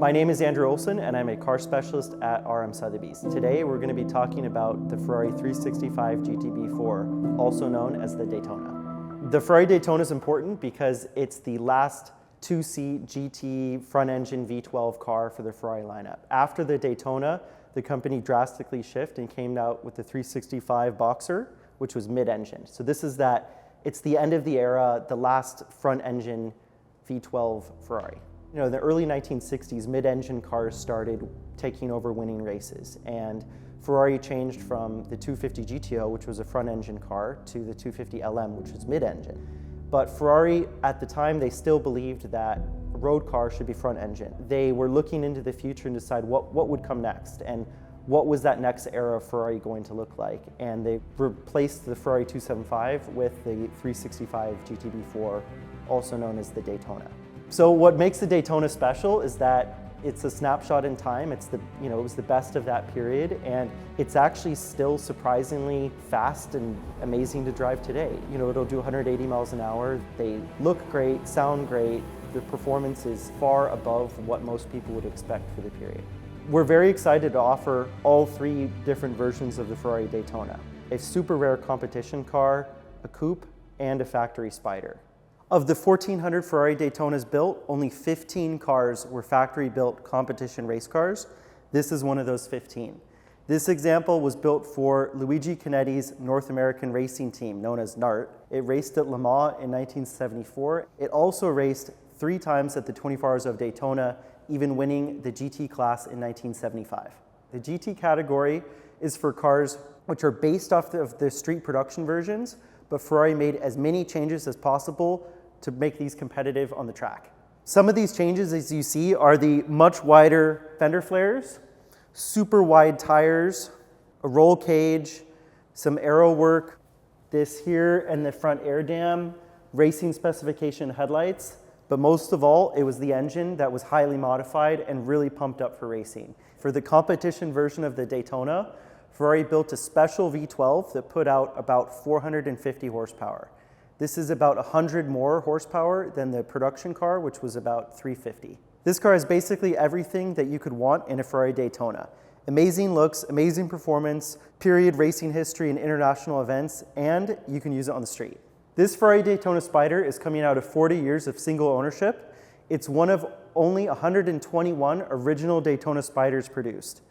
My name is Andrew Olson and I'm a car specialist at RM Sotheby's. Today we're going to be talking about the Ferrari 365 GTB4, also known as the Daytona. The Ferrari Daytona is important because it's the last two-seat GT front-engine V12 car for the Ferrari lineup. After the Daytona, the company drastically shifted and came out with the 365 Boxer, which was mid-engine. So it's the end of the era, the last front-engine V12 Ferrari. You know, in the early 1960s, mid-engine cars started taking over winning races, and Ferrari changed from the 250 GTO, which was a front-engine car, to the 250 LM, which was mid-engine. But Ferrari, at the time, they still believed that a road car should be front-engine. They were looking into the future and decide what would come next, and what was that next era of Ferrari going to look like. And they replaced the Ferrari 275 with the 365 GTB4, also known as the Daytona. So what makes the Daytona special is that it's a snapshot in time. It was the best of that period, and it's actually still surprisingly fast and amazing to drive today. You know, it'll do 180 miles an hour. They look great, sound great. The performance is far above what most people would expect for the period. We're very excited to offer all three different versions of the Ferrari Daytona: a super rare competition car, a coupe, and a factory Spider. Of the 1,400 Ferrari Daytonas built, only 15 cars were factory-built competition race cars. This is one of those 15. This example was built for Luigi Canetti's North American racing team, known as NART. It raced at Le Mans in 1974. It also raced 3 times at the 24 Hours of Daytona, even winning the GT class in 1975. The GT category is for cars which are based off of the street production versions, but Ferrari made as many changes as possible to make these competitive on the track. Some of these changes, as you see, are the much wider fender flares, super wide tires, a roll cage, some aero work, this here and the front air dam, racing specification headlights, but most of all, it was the engine that was highly modified and really pumped up for racing. For the competition version of the Daytona, Ferrari built a special V12 that put out about 450 horsepower. This is about 100 more horsepower than the production car, which was about 350. This car has basically everything that you could want in a Ferrari Daytona. Amazing looks, amazing performance, period racing history in international events, and you can use it on the street. This Ferrari Daytona Spider is coming out of 40 years of single ownership. It's one of only 121 original Daytona Spiders produced.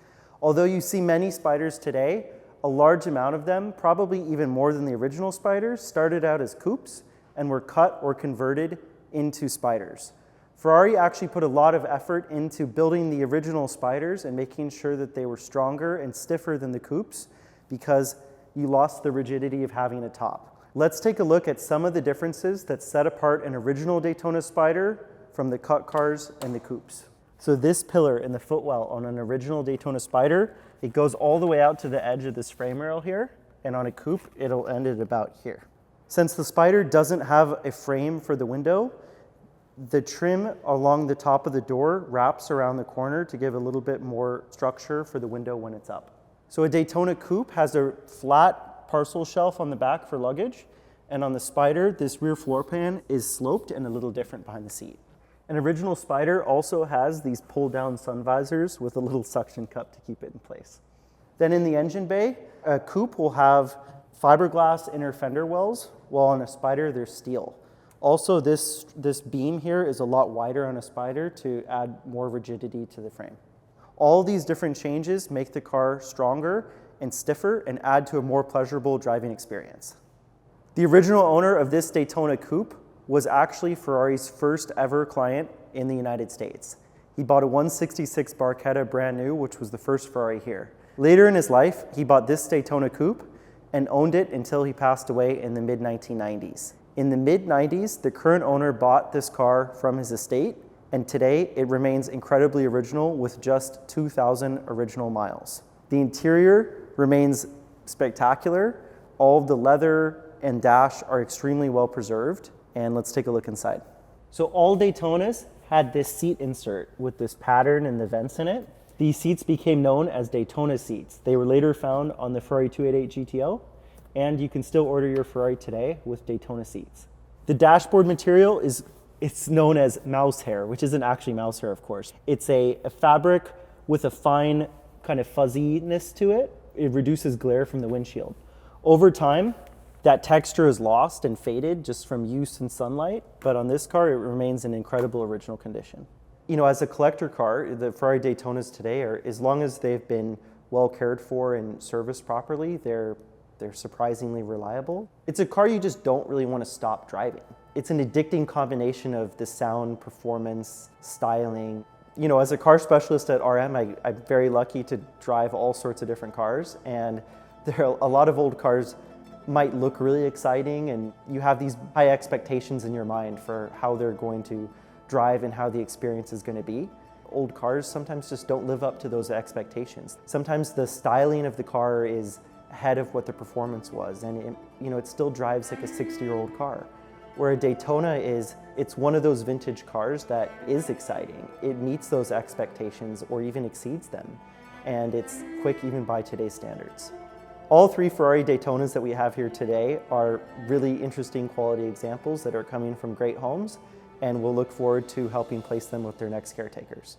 Although you see many Spiders today, a large amount of them, probably even more than the original Spiders, started out as coupes and were cut or converted into Spiders. Ferrari actually put a lot of effort into building the original Spiders and making sure that they were stronger and stiffer than the coupes, because you lost the rigidity of having a top. Let's take a look at some of the differences that set apart an original Daytona Spider from the cut cars and the coupes. So this pillar in the footwell on an original Daytona Spider, it goes all the way out to the edge of this frame rail here, and on a coupe, it'll end at about here. Since the Spider doesn't have a frame for the window, the trim along the top of the door wraps around the corner to give a little bit more structure for the window when it's up. So a Daytona coupe has a flat parcel shelf on the back for luggage, and on the Spider, this rear floor pan is sloped and a little different behind the seat. An original Spider also has these pull-down sun visors with a little suction cup to keep it in place. Then in the engine bay, a coupe will have fiberglass inner fender wells, while on a Spider there's steel. Also, this beam here is a lot wider on a Spider to add more rigidity to the frame. All these different changes make the car stronger and stiffer and add to a more pleasurable driving experience. The original owner of this Daytona coupe was actually Ferrari's first ever client in the United States. He bought a 166 Barchetta brand new, which was the first Ferrari here. Later in his life, he bought this Daytona coupe and owned it until he passed away in the mid-1990s. In the mid-90s, the current owner bought this car from his estate, and today it remains incredibly original with just 2,000 original miles. The interior remains spectacular. All of the leather and dash are extremely well preserved. And let's take a look inside. So all Daytonas had this seat insert with this pattern and the vents in it. These seats became known as Daytona seats. They were later found on the Ferrari 288 GTO, and you can still order your Ferrari today with Daytona seats. The dashboard material is It's known as mouse hair, which isn't actually mouse hair, of course. It's a fabric with a fine kind of fuzziness to it. It reduces glare from the windshield. Over time, that texture is lost and faded just from use in sunlight, but on this car, it remains in incredible original condition. You know, as a collector car, the Ferrari Daytonas today are, as long as they've been well cared for and serviced properly, they're surprisingly reliable. It's a car you just don't really want to stop driving. It's an addicting combination of the sound, performance, styling. You know, as a car specialist at RM, I'm very lucky to drive all sorts of different cars, and there are a lot of old cars might look really exciting, and you have these high expectations in your mind for how they're going to drive and how the experience is going to be. Old cars sometimes just don't live up to those expectations. Sometimes the styling of the car is ahead of what the performance was, and it still drives like a 60-year-old car. Where a Daytona it's one of those vintage cars that is exciting. It meets those expectations or even exceeds them, and it's quick even by today's standards. All three Ferrari Daytonas that we have here today are really interesting quality examples that are coming from great homes, and we'll look forward to helping place them with their next caretakers.